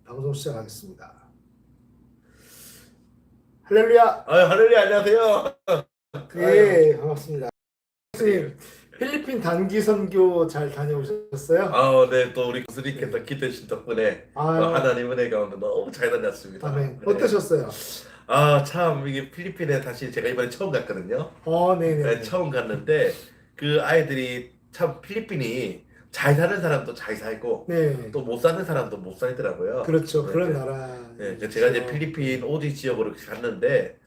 방송 시작하겠습니다. 할렐루야. 할렐루야, 안녕하세요. 네, 반갑습니다. 선생님, 필리핀 단기 선교 잘 다녀오셨어요? 네, 또 우리 교수님께서 기도해 주신 덕분에 아유. 하나님 은혜 가운데 너무 잘 다녔습니다. 아멘. 네. 어떠셨어요? 참 이게 필리핀에 다시 제가 이번에 처음 갔거든요. 네네. 네, 처음 갔는데 그 아이들이 참 필리핀이 잘 사는 사람도 잘 살고 네. 또 못 사는 사람도 못 살더라고요. 그렇죠. 네, 그런 네. 나라. 네, 제가 이제 필리핀 오지 지역으로 갔는데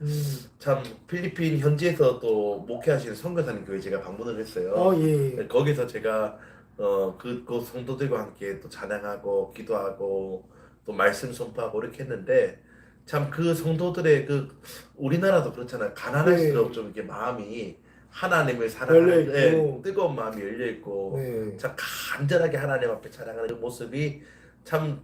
참 필리핀 현지에서 또 목회하시는 선교사님 교회 제가 방문을 했어요. 예. 네, 거기서 제가 그 성도들과 함께 또 찬양하고 기도하고 또 말씀 선포하고 이렇게 했는데 참 그 성도들의 우리나라도 그렇잖아요. 가난할수록 네. 좀 이렇게 마음이 하나님을 열려 사랑하는 있고. 뜨거운 마음이 열려 있고 네. 참 간절하게 하나님 앞에 찬양하는 그 모습이 참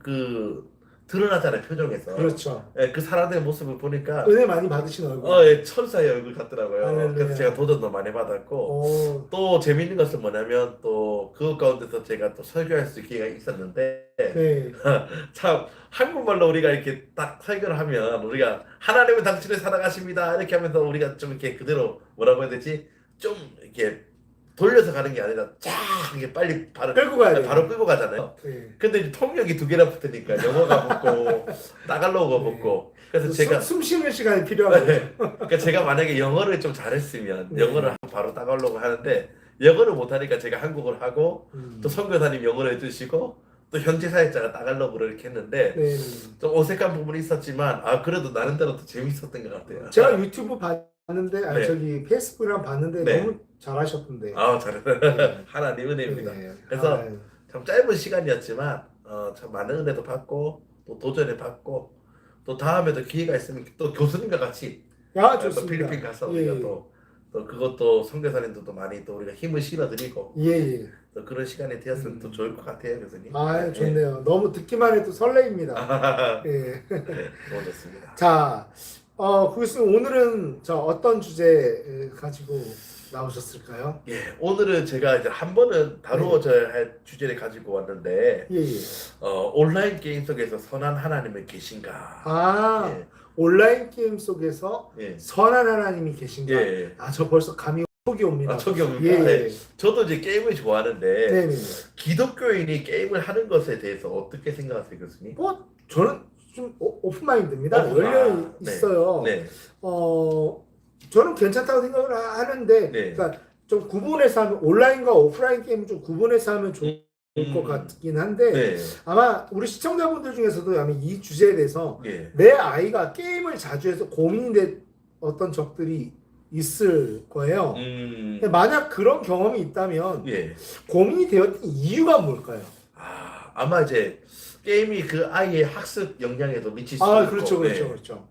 드러나잖아요, 표정에서. 그렇죠. 그 사람들의 모습을 보니까 은혜 많이 받으신 얼굴. 예, 천사의 얼굴 같더라고요. 할렐루야. 그래서 제가 도전도 많이 받았고 또 재밌는 것은 뭐냐면 또 그것 가운데서 제가 또 설교할 수 있는 기회가 있었는데 네. 참 한국말로 우리가 이렇게 딱 설교를 하면 우리가 하나님은 당신을 사랑하십니다 이렇게 하면서 우리가 좀 이렇게 그대로 뭐라고 해야 되지? 좀 이렇게 돌려서 가는 게 아니라 쫙 이게 빨리 끌고 가야 돼요. 바로 끌고 가잖아요. 네. 근데 이제 통역이 두 개나 붙으니까 영어가 붙고 따갈로그가 네. 붙고 그래서 제가 숨 쉬는 시간이 필요하고. 그러니까 제가 만약에 영어를 좀 잘했으면 네. 영어를 바로 따갈로그 하는데 영어를 못하니까 제가 한국어를 하고 또 선교사님 영어를 해주시고 또 현지 사역자가 따갈로그를 이렇게 했는데 네. 좀 어색한 부분이 있었지만 그래도 나름대로 또 재밌었던 것 같아요. 제가 유튜브 봤는데 네. 저기 페이스북이랑 봤는데 네. 너무 잘하셨던데. 잘해. 네. 하나님 은혜입니다. 네. 그래서 아유. 참 짧은 시간이었지만 참 많은 은혜도 받고 또 도전을 받고 또 다음에도 기회가 있으면 또 교수님과 같이 야, 또 좋습니다. 필리핀 가서 예, 우리가 또 그것도 선교사님들도 많이 또 우리가 힘을 실어드리고 예. 또 그런 시간이 되었으면 또 좋을 것 같아요, 교수님. 아, 좋네요. 너무 듣기만 해도 설레입니다. 예. 너무 좋습니다. 자, 교수님 오늘은 어떤 주제 가지고 나오셨을까요? 예, 오늘은 제가 이제 한 번은 다루어져야 할 주제를 가지고 왔는데 예. 온라인 게임 속에서 선한 하나님은 계신가? 예. 온라인 게임 속에서 예. 선한 하나님이 계신가? 예. 저 벌써 감이 촉이 옵니다. 촉이 옵니까? 예. 네. 저도 이제 게임을 좋아하는데 네. 기독교인이 게임을 하는 것에 대해서 어떻게 생각하세요, 교수님? 저는 좀 오픈마인드입니다. 열려 있어요. 네. 저는 괜찮다고 생각을 하는데, 네. 그러니까 좀 구분해서 하면 온라인과 오프라인 게임을 좀 구분해서 하면 좋을 것 같긴 한데, 네. 아마 우리 시청자분들 중에서도 아마 이 주제에 대해서 예. 내 아이가 게임을 자주 해서 고민이 된 어떤 적들이 있을 거예요. 근데 만약 그런 경험이 있다면 예. 고민이 되었던 이유가 뭘까요? 아마 이제 게임이 그 아이의 학습 영향에도 미칠 수 그렇죠, 있고, 그렇죠.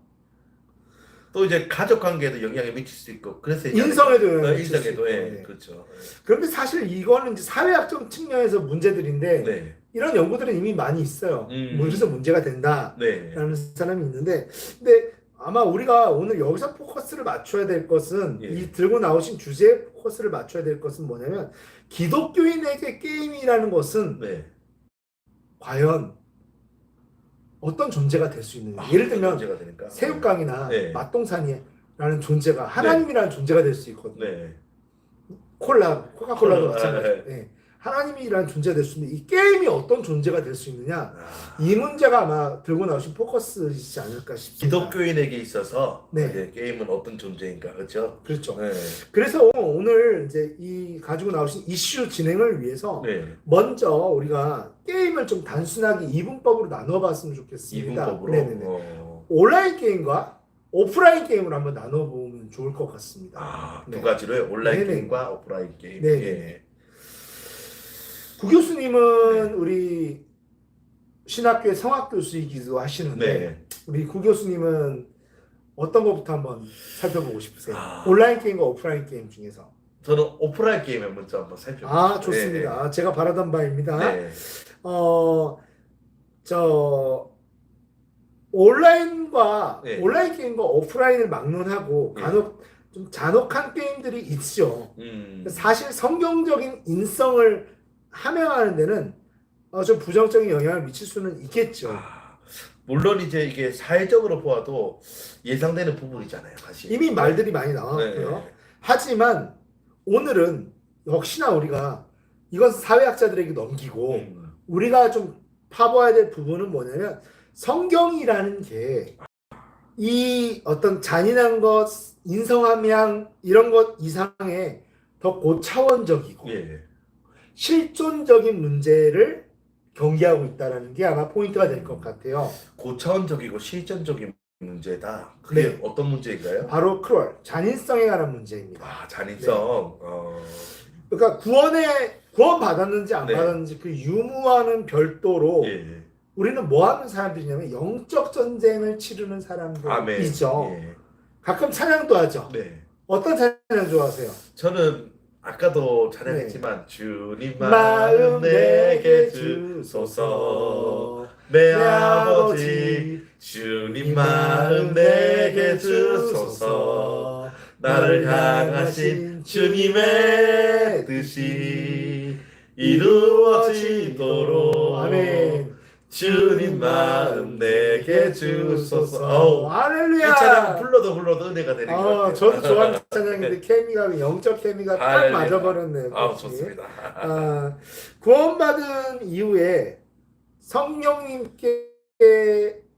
또 이제 가족 관계에도 영향을 미칠 수 있고, 그래서 인성에도 영향을 미칠 수 인성에도 있고, 예, 네. 그렇죠. 그런데 사실 이거는 이제 사회학적 측면에서 문제들인데 네. 이런 연구들은 이미 많이 있어요. 그래서 문제가 된다라는 네. 사람이 있는데, 근데 아마 우리가 오늘 여기서 포커스를 맞춰야 될 것은 이 들고 나오신 주제에 포커스를 맞춰야 될 것은 뭐냐면 기독교인에게 게임이라는 것은 과연 어떤 존재가 될 수 있느냐. 예를 들면 새우깡이나 맛동산이라는 존재가 하나님이라는 존재가 될 수 있거든요. 코카콜라도 마찬가지예요. 하나님이라는 존재가 될 수 있는데 이 게임이 어떤 존재가 될 수 있느냐, 이 문제가 아마 들고 나오신 포커스이지 않을까 싶습니다. 기독교인에게 있어서 이제 게임은 어떤 존재인가, 그렇죠? 그렇죠. 네. 그래서 오늘 이제 이 가지고 나오신 이슈 진행을 위해서 먼저 우리가 게임을 좀 단순하게 이분법으로 나눠봤으면 좋겠습니다. 이분법으로. 온라인 게임과 오프라인 게임을 한번 나눠보면 좋을 것 같습니다. 두 가지로요. 온라인 게임과 오프라인 게임. 구 교수님은 우리 신학교의 성악교수이기도 하시는데 우리 구 교수님은 어떤 것부터 한번 살펴보고 싶으세요? 온라인 게임과 오프라인 게임 중에서. 저는 오프라인 게임에 먼저 한번 살펴보겠습니다. 좋습니다. 제가 바라던 바입니다. 온라인 게임과 오프라인을 막론하고 간혹 좀 잔혹한 게임들이 있죠. 사실 성경적인 인성을 함양하는 데는 좀 부정적인 영향을 미칠 수는 있겠죠. 물론 이제 이게 사회적으로 보아도 예상되는 부분이잖아요, 사실. 이미 말들이 많이 나왔고요. 네. 하지만 오늘은 역시나 우리가 이건 사회학자들에게 넘기고 우리가 좀 파봐야 될 부분은 뭐냐면 성경이라는 게 이 어떤 잔인한 것, 인성함양 이런 것 이상의 더 고차원적이고 예. 실존적인 문제를 경계하고 있다는 게 아마 포인트가 될 것 같아요. 고차원적이고 실전적인 문제다. 그게 네. 어떤 문제인가요? 바로 크롤, 잔인성에 관한 문제입니다. 아, 잔인성. 그러니까 구원 받았는지 안 네. 받았는지 그 유무와는 별도로 예. 우리는 뭐 하는 사람들이냐면 영적 전쟁을 치르는 사람들이죠. 예. 가끔 찬양도 하죠. 네. 어떤 찬양 좋아하세요? 저는 아까도 네. 찬양했지만 주님 마음 내게 주소서 주소서 내 아버지 주님 마음 내게 주소서 나를 향하신 주님의 뜻이 이루어지도록 아멘. 주님 마음 내게 주소서. 할렐루야. 이 찬양 불러도 은혜가 되는 것 같아요. 저도 좋아하는 찬양인데 케미가 영적 케미가 딱 할렐루야. 맞아버렸네요. 좋습니다. 구원받은 이후에 성령님께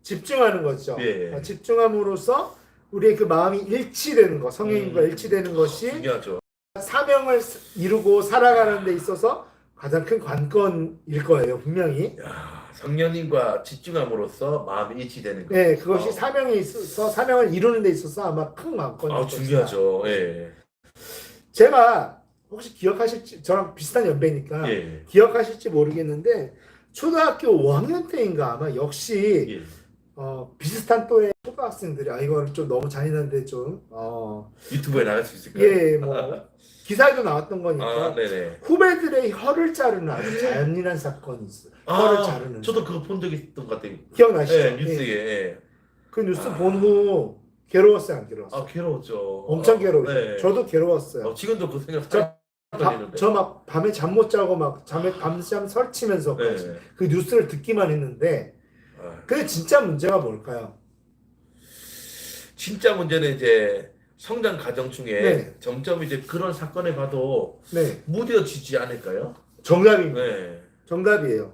집중하는 거죠. 예. 집중함으로써 우리의 그 마음이 일치되는 것, 성령님과 일치되는 것이 중요하죠. 사명을 이루고 살아가는 데 있어서 가장 큰 관건일 거예요, 분명히. 야, 성령님과 집중함으로써 마음이 일치되는 거. 네, 그것이 사명에 있어서 사명을 이루는 데 있어서 아마 큰 관건일 것이다. 중요하죠. 예. 제가 혹시 기억하실지 저랑 비슷한 연배니까 예. 기억하실지 모르겠는데 초등학교 5학년 때인가 아마 역시 예. 비슷한 또래 초등학생들이 이건 좀 너무 잔인한데 좀 유튜브에 나갈 수 있을까요? 예, 뭐 기사에도 나왔던 거니까 네네. 후배들의 혀를 자르는 아주 잔인한 사건이 있어요. 혀를 자르는. 저도 그거 본 적 있던 것 같아요. 기억나시죠? 예, 뉴스에. 예. 그 뉴스 본 후 괴로웠어요, 안 괴로웠어요? 괴로웠죠. 엄청 괴로웠어요. 네. 저도 괴로웠어요. 지금도 그 생각 저 막 밤에 잠 못 자고 막 밤잠 설치면서 네. 그 뉴스를 듣기만 했는데 근데 진짜 문제가 뭘까요? 진짜 문제는 이제 성장 과정 중에 네. 점점 이제 그런 사건을 봐도 네, 무뎌지지 않을까요? 정답입니다. 네. 정답이에요.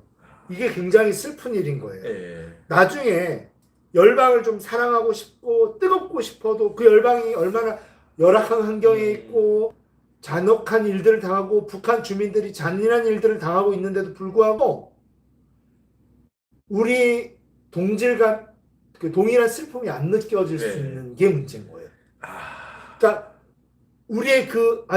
이게 굉장히 슬픈 일인 거예요. 네. 나중에 열방을 좀 사랑하고 싶고 뜨겁고 싶어도 그 열방이 얼마나 열악한 환경에 있고 잔혹한 일들을 당하고 북한 주민들이 잔인한 일들을 당하고 있는데도 불구하고 우리 동질감 그 동일한 슬픔이 안 느껴질 수 네. 있는 게 문제인 거예요. 그러니까 우리의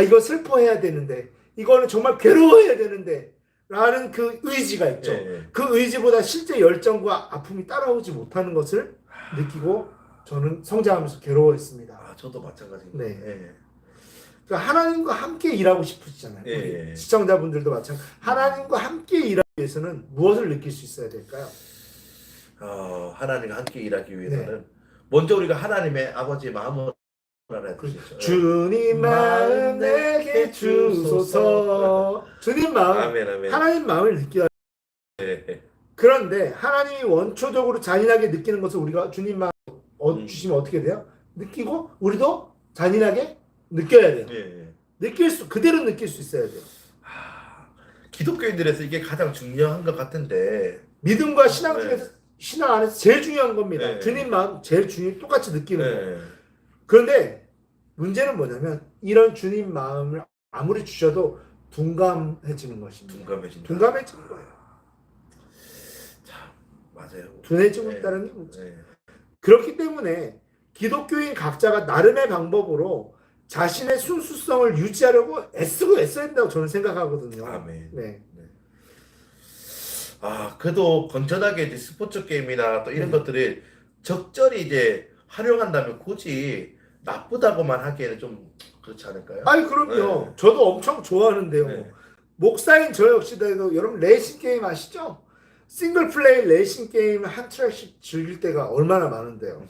이거 슬퍼해야 되는데 이거는 정말 괴로워해야 되는데 라는 그 의지가 있죠. 네. 그 의지보다 실제 열정과 아픔이 따라오지 못하는 것을 느끼고 저는 성장하면서 괴로워했습니다. 저도 마찬가지입니다. 네. 네. 그러니까 하나님과 함께 일하고 싶으시잖아요. 예. 시청자분들도 마찬가지. 하나님과 함께 일하기 위해서는 무엇을 느낄 수 있어야 될까요? 하나님과 함께 일하기 위해서는 네. 먼저 우리가 하나님의 아버지의 마음을 알아야 되죠. 주님 마음 내게 주소서. 주님 마음, 아멘. 하나님 마음을 느껴야 돼요. 네. 그런데 하나님이 원초적으로 잔인하게 느끼는 것을 우리가 주님 마음 주시면 어떻게 돼요? 느끼고 우리도 잔인하게 느껴야 돼요. 네. 그대로 느낄 수 있어야 돼요. 기독교인들에서 이게 가장 중요한 것 같은데 믿음과 신앙 네. 중에서 신앙 안에서 제일 중요한 겁니다. 네. 주님 마음 제일 똑같이 느끼는 거예요. 네. 그런데 문제는 뭐냐면 이런 주님 마음을 아무리 주셔도 둔감해지는 것입니다. 둔감해지는 거예요. 참 맞아요. 둔해지고 네. 있다는 게 문제. 네. 그렇기 때문에 기독교인 각자가 나름의 방법으로 자신의 순수성을 유지하려고 애쓰고 애써야 된다고 저는 생각하거든요. 아멘. 네. 그래도 건전하게 이제 스포츠 게임이나 또 이런 네. 것들을 적절히 이제 활용한다면 굳이 나쁘다고만 하기에는 좀 그렇지 않을까요? 아니 그럼요. 네. 저도 엄청 좋아하는데요. 네. 목사인 저 역시도 여러분 레이싱 게임 아시죠? 싱글 플레이 레이싱 게임 한 트랙씩 즐길 때가 얼마나 많은데요.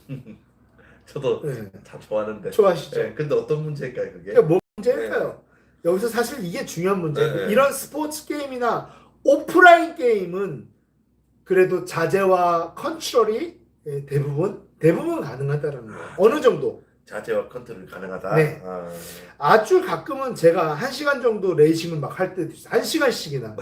저도 네. 참 좋아하는데. 좋아하시죠? 네. 근데 어떤 문제일까요, 그게? 그러니까 뭐 문제일까요? 여기서 사실 이게 중요한 문제예요. 네. 이런 스포츠 게임이나 오프라인 게임은 그래도 자제와 컨트롤이 예, 대부분 가능하다라는 거예요. 어느 정도. 자제와 컨트롤 가능하다. 네. 아주 가끔은 제가 1시간 정도 레이싱을 막 할 때도 있어요. 1시간씩이나.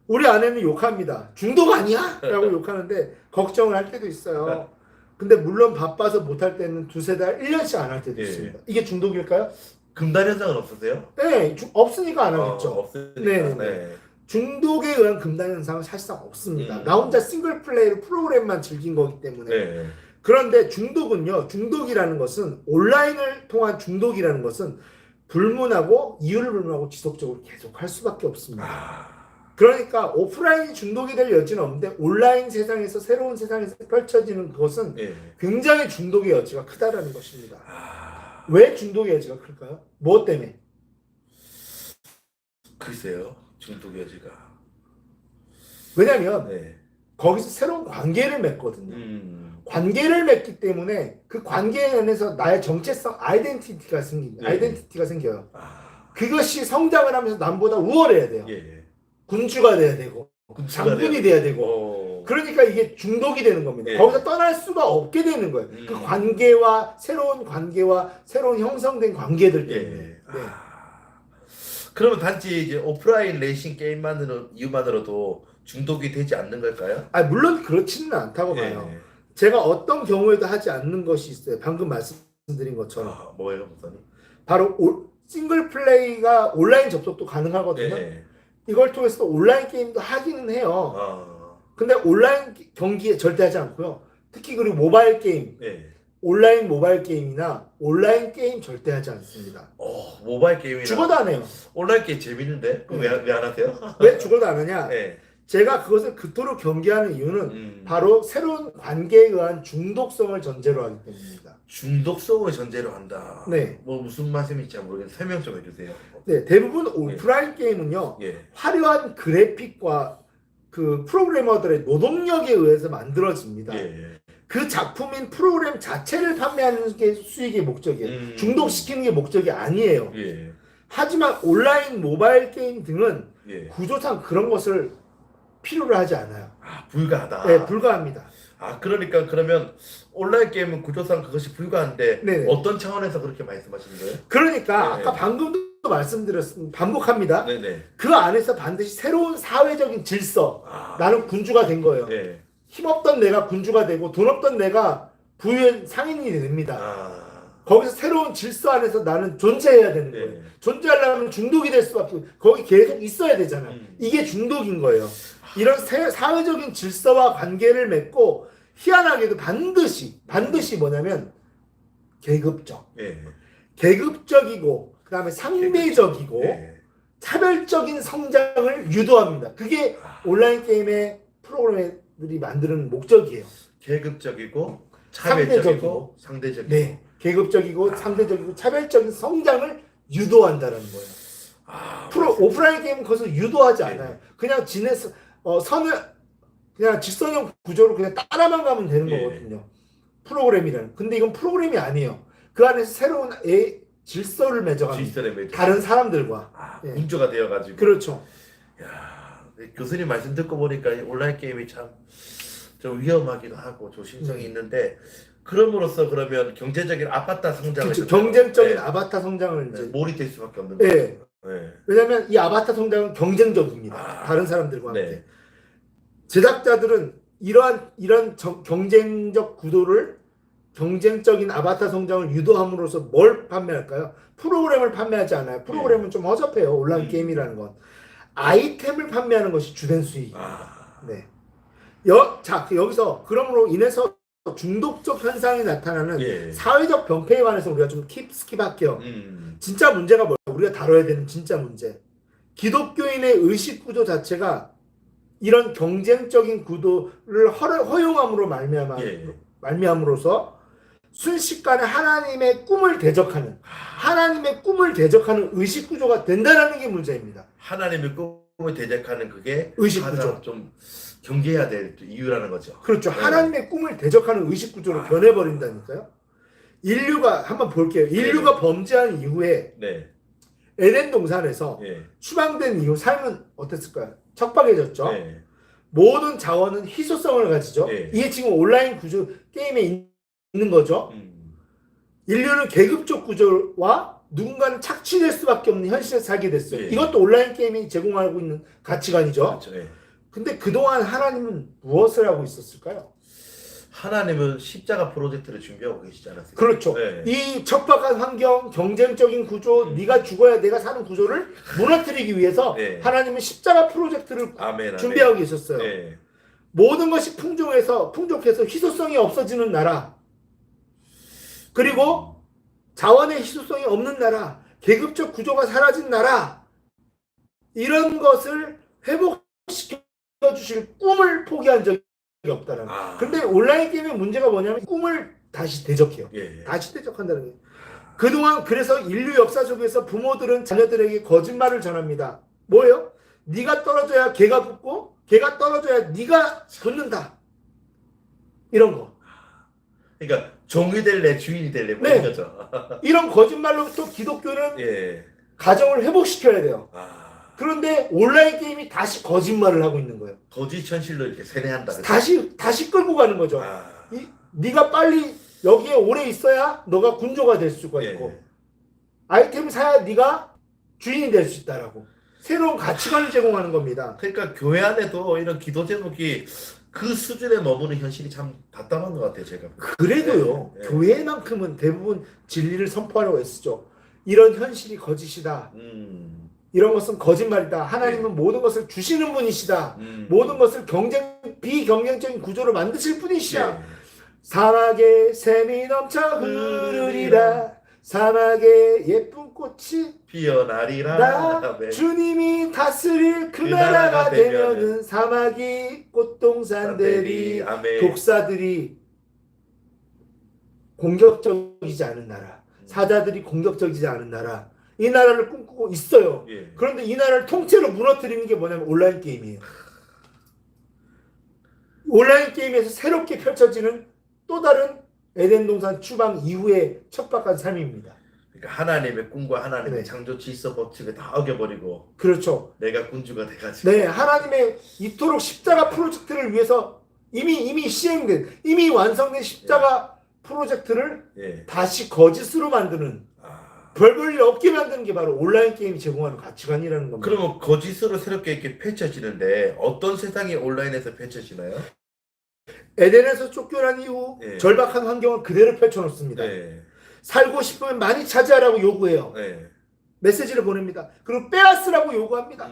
우리 아내는 욕합니다. 중독 아니야? 라고 욕하는데 걱정을 할 때도 있어요. 근데 물론 바빠서 못할 때는 2-3달, 1년씩 안 할 때도 예. 있습니다. 이게 중독일까요? 금단 현상은 없으세요? 네, 없으니까 안 하겠죠. 없으니까. 네. 네. 중독에 의한 금단 현상은 사실상 없습니다. 나 혼자 싱글 플레이로 프로그램만 즐긴 거기 때문에. 네. 그런데 중독이라는 것은 온라인을 통한 중독이라는 것은 불문하고 이유를 불문하고 지속적으로 계속 할 수밖에 없습니다. 그러니까 오프라인이 중독이 될 여지는 없는데 온라인 세상에서 새로운 세상에서 펼쳐지는 그것은 굉장히 중독의 여지가 크다라는 것입니다. 왜 중독의 여지가 클까요? 무엇 때문에? 글쎄요. 중독의 여지가. 왜냐하면 거기서 새로운 관계를 맺거든요. 관계를 맺기 때문에 그 관계 안에서 나의 정체성, 아이덴티티가 생겨요. 그것이 성장을 하면서 남보다 우월해야 돼요. 군주가 돼야 되고 장군이 돼야 되고 그러니까 이게 중독이 되는 겁니다. 거기서 떠날 수가 없게 되는 거예요. 그 관계와 새로운 형성된 관계들 때문에. 그러면 단지 이제 오프라인 레이싱 이유만으로도 중독이 되지 않는 걸까요? 물론 그렇지는 않다고 봐요. 제가 어떤 경우에도 하지 않는 것이 있어요. 방금 말씀드린 것처럼. 뭐예요, 목사님? 바로 싱글 플레이가 온라인 접속도 가능하거든요. 이걸 통해서 온라인 게임도 하기는 해요. 근데 온라인 경기에 절대 하지 않고요. 특히 그리고 모바일 게임, 온라인 모바일 게임이나 온라인 게임 절대 하지 않습니다. 모바일 게임이나 죽어도 안 해요. 온라인 게임 재밌는데? 그럼 왜 안 하세요? 왜 죽어도 안 하냐? 제가 그것을 그토록 경계하는 이유는 바로 새로운 관계에 의한 중독성을 전제로 하기 때문입니다. 중독성을 전제로 한다. 네. 뭐 무슨 말씀인지 잘 모르겠는데 설명 좀 해주세요. 네, 대부분 오프라인 게임은요. 화려한 그래픽과 그 프로그래머들의 노동력에 의해서 만들어집니다. 그 작품인 프로그램 자체를 판매하는 게 수익의 목적이에요. 중독시키는 게 목적이 아니에요. 하지만 온라인 모바일 게임 등은 구조상 그런 것을 필요로 하지 않아요. 불가하다. 네, 불가합니다. 그러니까 그러면 온라인 게임은 구조상 그것이 불가한데 어떤 차원에서 그렇게 말씀하시는 거예요? 그러니까 아까 방금도 말씀드렸습니다. 반복합니다. 그 안에서 반드시 새로운 사회적인 질서, 나는 군주가 된 거예요. 힘없던 내가 군주가 되고 돈 없던 내가 부유한 상인이 됩니다. 거기서 새로운 질서 안에서 나는 존재해야 되는 거예요. 존재하려면 중독이 될 수밖에 없고 거기 계속 있어야 되잖아요. 이게 중독인 거예요. 이런 사회적인 질서와 관계를 맺고 희한하게도 반드시 뭐냐면 계급적이고 그 다음에 상대적이고 차별적인 성장을 유도합니다. 그게 온라인 게임의 프로그램들이 만드는 목적이에요. 계급적이고 차별적이고 상대적이고 네, 계급적이고 상대적이고 차별적인 성장을 유도한다는 거예요. 오프라인 게임은 그것을 유도하지 않아요. 그냥 그냥 직선형 구조로 그냥 따라만 가면 되는 거거든요. 프로그램이라는. 근데 이건 프로그램이 아니에요. 그 안에서 새로운 질서를 맺어갑니다. 다른 사람들과. 군주가 되어가지고. 그렇죠. 교수님 말씀 듣고 보니까 온라인 게임이 참 좀 위험하기도 하고 조심성이 있는데 그럼으로써 그러면 경제적인 아바타 성장을 그렇죠. 경쟁적인 아바타 성장을 이제 몰입될 수밖에 없는 거예요. 왜냐하면 이 아바타 성장은 경쟁적입니다. 다른 사람들과 함께. 제작자들은 이런 경쟁적 구도를 경쟁적인 아바타 성장을 유도함으로써 뭘 판매할까요? 프로그램을 판매하지 않아요. 프로그램은 좀 허접해요. 온라인 게임이라는 건. 아이템을 판매하는 것이 주된 수익입니다. 여기서 그러므로 인해서 중독적 현상이 나타나는 사회적 병폐에 관해서 우리가 좀 스킵할게요. 진짜 문제가 뭐예요? 우리가 다뤄야 되는 진짜 문제. 기독교인의 의식 구조 자체가 이런 경쟁적인 구도를 허용함으로 말미암으로써 순식간에 하나님의 꿈을 대적하는 의식 구조가 된다는 게 문제입니다. 하나님의 꿈을 대적하는 그게 의식 구조. 좀 경계해야 될 이유라는 거죠. 그렇죠. 하나님의 꿈을 대적하는 의식 구조로 변해버린다니까요. 인류가 한번 볼게요. 인류가 범죄한 이후에 에덴 동산에서 추방된 이후 삶은 어땠을까요? 척박해졌죠. 모든 자원은 희소성을 가지죠. 예. 이게 지금 온라인 구조 게임에 있는 거죠. 인류는 계급적 구조와 누군가는 착취될 수밖에 없는 현실에 살게 됐어요. 예. 이것도 온라인 게임이 제공하고 있는 가치관이죠. 그렇죠. 예. 근데 그동안 하나님은 무엇을 하고 있었을까요? 하나님은 십자가 프로젝트를 준비하고 계시지 않았어요? 그렇죠. 예. 이 척박한 환경, 경쟁적인 구조, 네가 죽어야 내가 사는 구조를 무너뜨리기 위해서 예. 하나님은 십자가 프로젝트를 아멘. 준비하고 계셨어요. 예. 모든 것이 풍족해서 희소성이 없어지는 나라, 그리고 자원의 희소성이 없는 나라, 계급적 구조가 사라진 나라, 이런 것을 회복시켜 주실 꿈을 포기한 적이 없다라는 거예요. 근데 온라인 게임의 문제가 뭐냐면 꿈을 다시 대적해요. 예. 다시 대적한다는 거예요. 그동안 그래서 인류 역사 속에서 부모들은 자녀들에게 거짓말을 전합니다. 뭐예요? 네가 떨어져야 걔가 붙고 걔가 떨어져야 네가 붙는다. 이런 거. 그러니까 종이 될래 주인이 될래 뭐 네. 이거죠. 이런 거짓말로부터 기독교는 예. 가정을 회복시켜야 돼요. 아. 그런데 온라인 게임이 다시 거짓말을 하고 있는 거예요. 거짓 현실로 이렇게 세뇌한다. 그죠? 다시 끌고 가는 거죠. 아. 네가 빨리 여기에 오래 있어야 너가 군조가 될 수가 있고 예. 아이템을 사야 네가 주인이 될 수 있다라고 새로운 가치관을 제공하는 겁니다. 그러니까 교회 안에도 이런 기도 제목이 그 수준에 머무는 현실이 참 답답한 것 같아요, 제가. 그래도요, 예, 예. 교회만큼은 대부분 진리를 선포하려고 애쓰죠. 이런 현실이 거짓이다. 이런 것은 거짓말이다. 하나님은 모든 것을 주시는 분이시다. 모든 것을 비경쟁적인 구조로 만드실 분이시다. 예. 사막에 샘이 넘쳐 흐르리라. 사막에 예쁜 꽃이 피어나리라. 네. 주님이 다스릴 그 나라가 나라가 되면은 되면은 사막이 꽃동산들이 아멘. 독사들이 공격적이지 않은 나라, 사자들이 공격적이지 않은 나라, 이 나라를 꿈꾸고 있어요. 예. 그런데 이 나라를 통째로 무너뜨리는 게 뭐냐면 온라인 게임이에요. 온라인 게임에서 새롭게 펼쳐지는 또 다른 에덴 동산 추방 이후의 척박한 삶입니다. 그러니까 하나님의 꿈과 하나님의 네. 창조 질서 법칙을 다 어겨버리고 그렇죠. 내가 군주가 돼가지고. 네, 하나님의 이토록 십자가 프로젝트를 위해서 이미 시행된, 이미 완성된 십자가 프로젝트를 예. 다시 거짓으로 만드는, 별볼일 없게 만드는 게 바로 온라인 게임이 제공하는 가치관이라는 겁니다. 그러면 거짓으로 새롭게 이렇게 펼쳐지는데 어떤 세상이 온라인에서 펼쳐지나요? 에덴에서 쫓겨난 이후 예. 절박한 환경을 그대로 펼쳐놓습니다. 네. 살고 싶으면 많이 차지하라고 요구해요. 네. 메시지를 보냅니다. 그리고 빼앗으라고 요구합니다.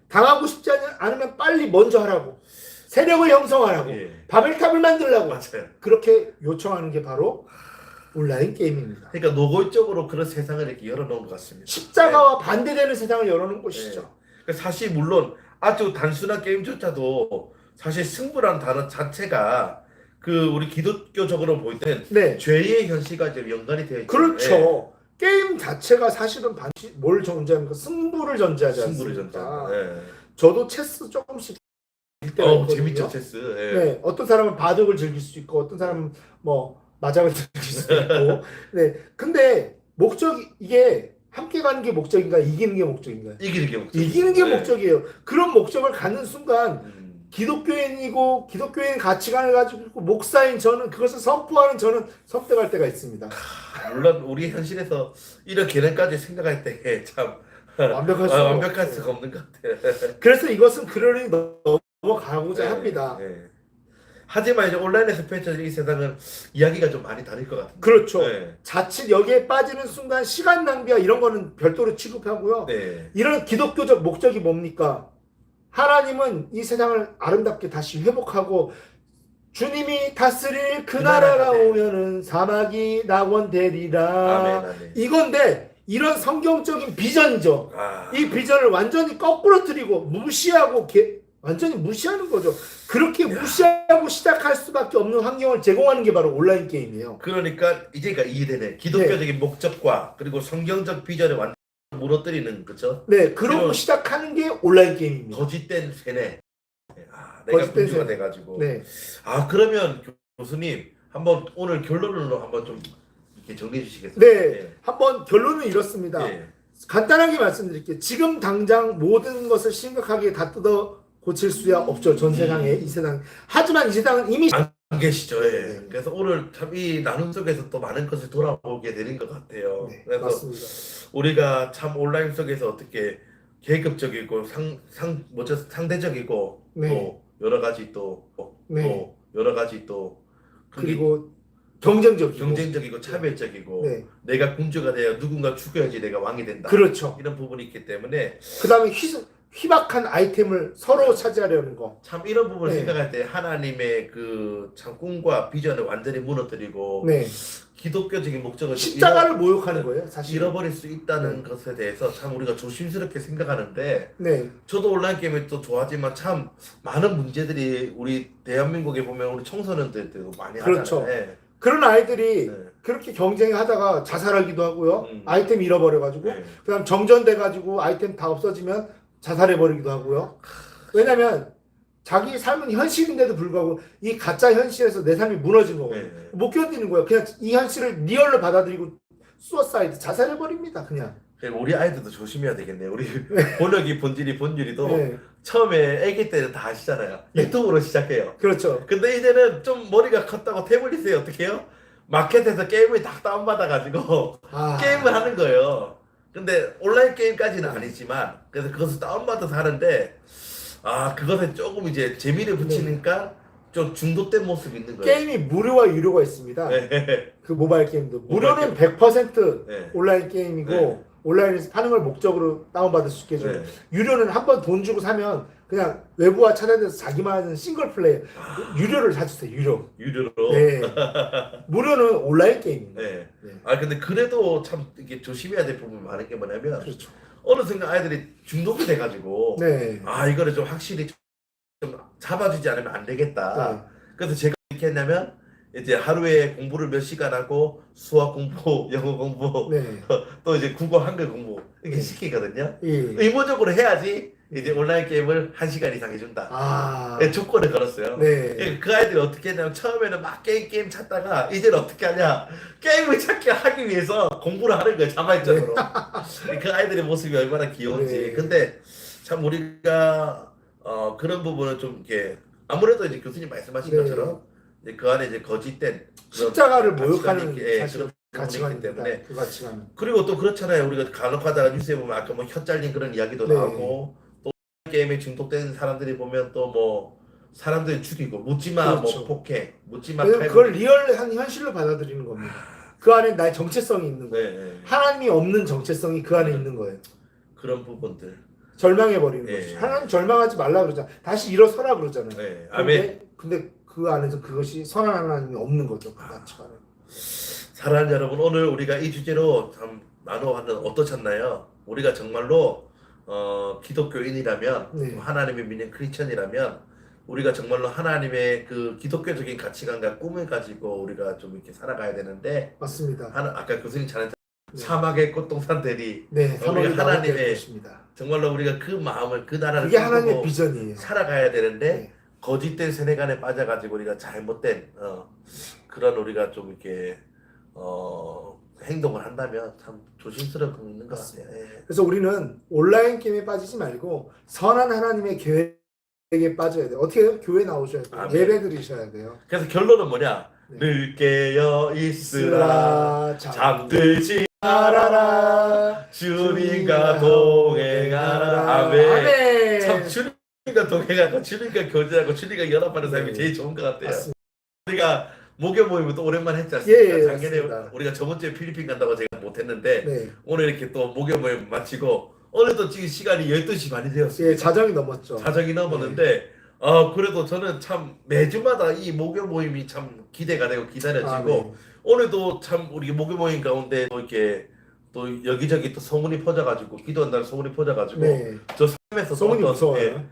당하고 싶지 않으면 빨리 먼저 하라고. 세력을 형성하라고. 예. 바벨탑을 만들라고. 맞아요. 그렇게 요청하는 게 바로 온라인 게임입니다. 그러니까 노골적으로 그런 세상을 이렇게 열어놓은 것 같습니다. 십자가와 반대되는 세상을 열어놓은 곳이죠. 그러니까 사실 물론 아주 단순한 게임조차도 사실 승부란 단어 자체가 그 우리 기독교적으로 볼 때는 네. 죄의 현실과 이제 연관이 되어 있죠. 그렇죠. 게임 자체가 사실은 반드시 뭘 전제합니까? 승부를 전제하지 승부를 않습니까? 전제한다. 저도 체스 조금씩 할 때가 있거든요. 재밌죠 체스. 예. 네, 어떤 사람은 바둑을 즐길 수 있고 어떤 사람은 뭐 마작을 즐길 수 있고. 네, 근데 이게 함께 가는 게 목적인가 이기는 게 목적인가요? 이기는 게 목적. 이기는 게 목적이에요. 그런 목적을 갖는 순간 기독교인이고 기독교인 가치관을 가지고 있고 목사인 저는 그것을 선포하는 저는 설득할 때가 있습니다. 물론 우리 현실에서 이런 개념까지 생각할 때 참 완벽할 수가 없는 것 같아요. 그래서 이것은 그러니 넘어가고자 네, 합니다. 네. 하지만 이제 온라인에서 펼쳐진 이 세상은 이야기가 좀 많이 다를 것 같아요. 그렇죠. 네. 자칫 여기에 빠지는 순간 시간 낭비와 이런 거는 별도로 취급하고요. 네. 이런 기독교적 목적이 뭡니까? 하나님은 이 세상을 아름답게 다시 회복하고 주님이 다스릴 그 나라가 오면은 사막이 낙원되리라. 아멘, 아멘. 이건데 이런 성경적인 비전이죠. 이 비전을 완전히 거꾸로 틀리고 무시하고 완전히 무시하는 거죠. 그렇게 무시하고 시작할 수밖에 없는 환경을 제공하는 게 바로 온라인 게임이에요. 그러니까 이제가 이해되네. 기독교적인 목적과 그리고 성경적 비전을 완전 무너뜨리는 거죠. 네, 그러고 시작하는 게 온라인 게임입니다. 거짓된 세뇌. 내가 거짓된 군주가 세뇌. 돼가지고. 네. 그러면 교수님 한번 오늘 결론으로 한번 좀 이렇게 정리해 주시겠어요? 네, 한번 결론은 이렇습니다. 네. 간단하게 말씀드릴게요. 지금 당장 모든 것을 심각하게 다 뜯어 고칠 수야 없죠. 전 세상에 이 세상. 하지만 이 세상은 이미 안 계시죠. 예. 네. 그래서 오늘 참 이 나눔 속에서 또 많은 것을 돌아보게 되는 것 같아요. 네, 그래서 맞습니다. 우리가 참 온라인 속에서 어떻게 계급적이고 뭐죠? 상대적이고 네. 또 여러 가지 또 네. 여러 가지 또 그게 그리고 경쟁적이고 경쟁적이고 차별적이고 네. 내가 군주가 돼야 누군가 죽여야지 내가 왕이 된다. 그렇죠. 이런 부분이 있기 때문에 그다음에 희박한 아이템을 서로 차지하려는 거. 참 이런 부분을 네. 생각할 때 하나님의 그 참 꿈과 비전을 완전히 무너뜨리고 네. 기독교적인 목적을 십자가를 모욕하는 거예요, 사실. 잃어버릴 수 있다는 네. 것에 대해서 참 우리가 조심스럽게 생각하는데 네. 저도 온라인 게임을 또 좋아하지만 참 많은 문제들이 우리 대한민국에 보면 우리 청소년들도 많이 그렇죠. 하잖아요. 네. 그런 아이들이 네. 그렇게 경쟁하다가 자살하기도 하고요. 음. 아이템 잃어버려가지고 네. 그다음 정전돼가지고 아이템 다 없어지면 자살해버리기도 하고요. 왜냐면 자기 삶은 현실인데도 불구하고 이 가짜 현실에서 내 삶이 무너진 거거든요. 네. 못 견디는 거예요. 그냥 이 현실을 리얼로 받아들이고 수어사이드 자살해버립니다. 그냥. 그리고 우리 아이들도 조심해야 되겠네요. 우리 본역이 본질이도 네. 처음에 아기 때는 다 아시잖아요. 네. 유튜브로 시작해요. 그렇죠. 근데 이제는 좀 머리가 컸다고 태블릿에 어떻게 해요? 마켓에서 게임을 다 다운받아가지고 게임을 하는 거예요. 근데 온라인 게임까지는 아니지만 그래서 그것을 다운받아서 하는데 그것에 조금 이제 재미를 붙이니까 좀 중독된 모습이 있는 거예요. 게임이 무료와 유료가 있습니다. 네. 그 모바일 게임도 모바일 무료는 100% 네. 온라인 게임이고 네. 온라인에서 파는 걸 목적으로 다운받을 수 있게 해줘요. 네. 유료는 한 번 돈 주고 사면 그냥 외부와 차단돼서 자기만 하는 싱글 플레이. 유료를 사주세요. 유료로. 네. 무료는 온라인 게임입니다. 네. 네. 근데 그래도 참 이게 조심해야 될 부분이 많은 게 뭐냐면 그렇죠. 어느 순간 아이들이 중독이 돼가지고 네. 이거를 좀 확실히 좀 잡아주지 않으면 안 되겠다. 네. 그래서 제가 어떻게 했냐면 이제 하루에 공부를 몇 시간 하고 수학 공부, 영어 공부, 네. 또 이제 국어, 한글 공부 이렇게 네. 시키거든요. 예. 의무적으로 해야지 이제 온라인 게임을 1시간 이상 해준다. 네, 조건을 걸었어요. 네. 그 아이들이 어떻게 했냐면 처음에는 막 게임 찾다가 이제는 어떻게 하냐 게임을 하기 위해서 공부를 하는 거예요. 자발적으로. 그 아이들의 모습이 얼마나 귀여운지. 네. 근데 참 우리가 그런 부분은 좀 이렇게 아무래도 이제 교수님 말씀하신 네. 것처럼 이제 그 안에 이제 거짓된 그런 십자가를 가치관이 모욕하는 있기- 사실 그런 부분이 있기 가치관입니다. 때문에 그 가치관. 그리고 또 그렇잖아요. 우리가 간혹하다가 뉴스에 보면 아까 뭐 혀 잘린 그런 이야기도 네. 나오고 또 게임에 중독된 사람들이 보면 또 뭐 사람들 죽이고 묻지마 그렇죠. 뭐 폭행, 묻지마 왜냐면 탈북. 그걸 리얼한 현실로 받아들이는 겁니다. 그 안에 나의 정체성이 있는 거예요. 네. 하나님이 없는 정체성이 그 안에 있는 거예요. 그런 부분들. 절망해버리는 네. 거죠. 하나님 절망하지 말라 그러잖아. 다시 일어서라 그러잖아요. 네. 아멘. 근데 그 안에서 그것이 선한 하나님이 없는 거죠. 그 가치관은. 사랑하는 여러분, 오늘 우리가 이 주제로 참 나눠봤는데 어떠셨나요? 우리가 정말로 기독교인이라면 네. 하나님의 믿는 크리스천이라면 우리가 정말로 하나님의 그 기독교적인 가치관과 꿈을 가지고 우리가 좀 이렇게 살아가야 되는데 맞습니다. 아까 교수님 잘한 네. 사막의 꽃동산들이 네, 우리 사막이 하나님의 나올 것입니다. 정말로 우리가 그 마음을 그 나라를 그게 하나님의 꿈꾸고 비전이에요. 살아가야 되는데 네. 거짓된 세뇌관에 빠져가지고 우리가 잘못된 그런 우리가 좀 이렇게 행동을 한다면 참 조심스러운 거 있는 것 같아요. 예. 그래서 우리는 온라인 게임에 빠지지 말고 선한 하나님의 계획에 빠져야 돼요. 어떻게 해요? 교회 나오셔야 돼요. 아멘. 예배 드리셔야 돼요. 그래서 결론은 뭐냐? 네. 늘 깨어 있으라 잠들지 말아라 주님과 동행하라. 아멘. 아멘. 참 주님과 동행하고 주님과 교제하고 주님과 연합하는 삶이 네. 제일 좋은 것 같아요. 맞습니다. 우리가 목요 모임을 또 오랜만에 했지 않습니까? 예, 작년에 맞습니다. 우리가 저번 주에 필리핀 간다고 제가 못했는데 네. 오늘 이렇게 또 목요 모임 마치고 오늘도 지금 시간이 12시 반이 되었어요. 예, 자정이 넘었죠. 자정이 넘었는데 그래도 저는 참 매주마다 이 목요 모임이 참 기대가 되고 기다려지고 아, 네. 오늘도 참 우리 목요 모임 가운데 또 이렇게 또 여기저기 또 소문이 퍼져가지고 기도한다는 소문이 퍼져가지고 네. 저 삶에서 소문이 또 무서워요.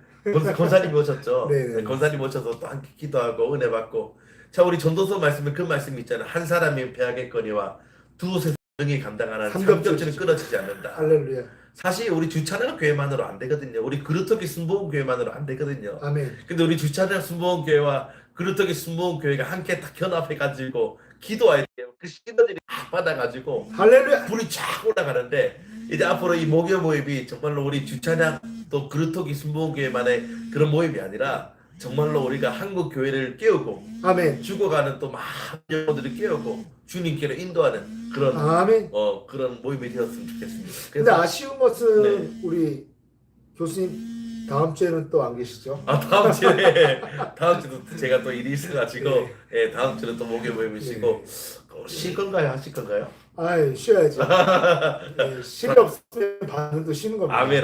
권사님 오셨죠. 네, 네. 권사님 오셔서 또 함께 기도하고 은혜 받고 자 우리 전도서 말씀에 그 말씀이 있잖아요. 한 사람이 배하겠거니와 두세 능히 감당하는 삼겹줄은 끊어지지 않는다. 할렐루야. 사실 우리 주차장 교회만으로 안 되거든요. 우리 그루터기 순복음 교회만으로 안 되거든요. 아멘. 근데 우리 주차장 순복음 교회와 그루터기 순복음 교회가 함께 딱 견합해가지고 기도할 때 그 신도들이 막 받아가지고 할렐루야. 불이 쫙 올라가는데 이제 앞으로 이 목요 모임이 정말로 우리 주찬양 또 그루터기 순복음교회만의 그런 모임이 아니라 정말로 우리가 한국 교회를 깨우고 아멘. 죽어가는 또 많은 영혼들을 깨우고 주님께로 인도하는 그런 아멘. 그런 모임이 되었으면 좋겠습니다. 근데 아쉬운 것은 네. 우리 교수님 다음 주에는 또 안 계시죠? 다음 주도 제가 또 일이 있어가지고 예, 다음 주는 또 목요 모임이시고 쉴 건가요? 하실 건가요? 아이, 쉬어야죠. 네, 쉴이 없으면 반도 쉬는 겁니다. 아멘.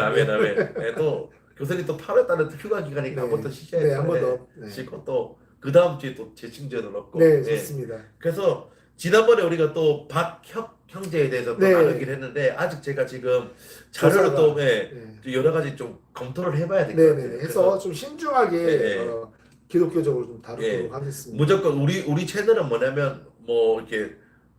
예, 또 교수님 또 8월 달에 또 휴가 기간이니까 네. 한 번 더 쉬셔야죠. 네, 한 번 더. 네. 쉬고 또 그 다음 주에 또 재충전을 얻고. 네, 예. 좋습니다. 그래서 지난번에 우리가 또 박혁 형제에 대해서 또 네. 나누긴 했는데 아직 제가 지금 자료를 또 네. 또 여러 가지 좀 검토를 해봐야 될 것 네, 같아요. 네. 해서 좀 신중하게 네. 기독교적으로 좀 다루도록 예. 하겠습니다. 무조건 우리 채널은 뭐냐면 뭐 이렇게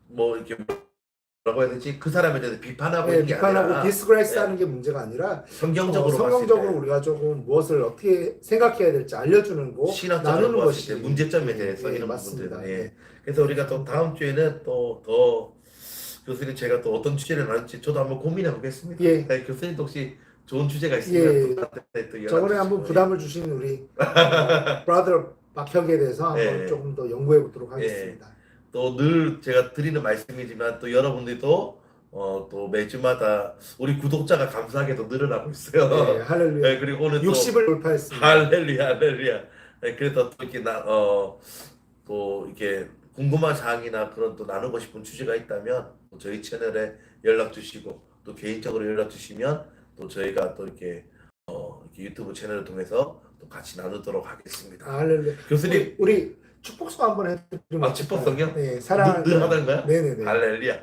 뭐라고 해야 되지? 그 사람에 대해서 비판하고 네, 있는 게 비판하고 아니라 디스그레이스 네. 하는 게 문제가 아니라 성경적으로 성경적으로 봤을 우리가 조금 무엇을 어떻게 생각해야 될지 알려주는 거, 때 신학적으로 나누는 봤을 것이 때 문제점에 대해서 네, 이런 맞습니다. 부분들. 예. 네. 그래서 우리가 또 다음 주에는 또 더 교수님 제가 또 어떤 주제를 나눌지 저도 한번 고민해 보겠습니다. 예. 네, 교수님 혹시 좋은 주제가 있으면 예. 또 나한테 또 연락 저번에 한번 주시고. 부담을 주신 우리 브라더 박혁에 대해서 한번 예. 조금 더 연구해 보도록 하겠습니다. 또 늘 제가 드리는 말씀이지만 또 여러분들도 또 매주마다 우리 구독자가 감사하게도 늘어나고 있어요. 네, 할렐루야. 네, 그리고 오늘 60을 돌파했습니다. 할렐루야. 네, 그래서 또 이렇게 또 이렇게 궁금한 사항이나 그런 또 나누고 싶은 주제가 있다면 또 저희 채널에 연락 주시고 또 개인적으로 연락 주시면 또 저희가 또 이렇게 유튜브 채널을 통해서 또 같이 나누도록 하겠습니다. 할렐루야. 교수님, 우리 축복성 한번 해드리면 축복성이요? 네, 사랑하는 늘 하던 거야? 네네네. 할렐루야.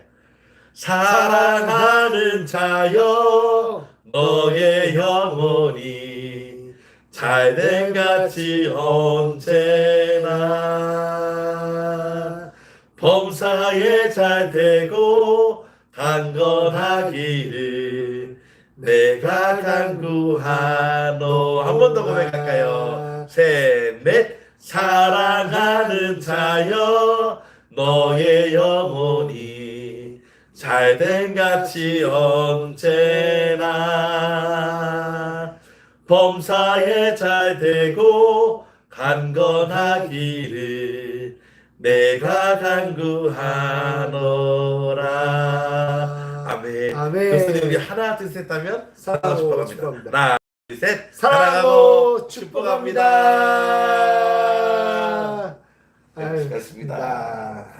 사랑하는 자여 너의 영혼이 잘된 같이 언제나 범사에 잘되고 강건하기를 내가 간구하노. 한 번 더 고백할까요? 셋, 넷. 사랑하는 자여 너의 영혼이 잘된 같이 언제나 범사에 잘되고 강건하기를 내가 간구하노라. 아멘. 아멘. 교수님 우리 하나 둘 셋 하면 사랑하고 축복합니다. 축복합니다. 하나 둘 셋. 사랑하고 축복합니다. 네, 수고하셨습니다.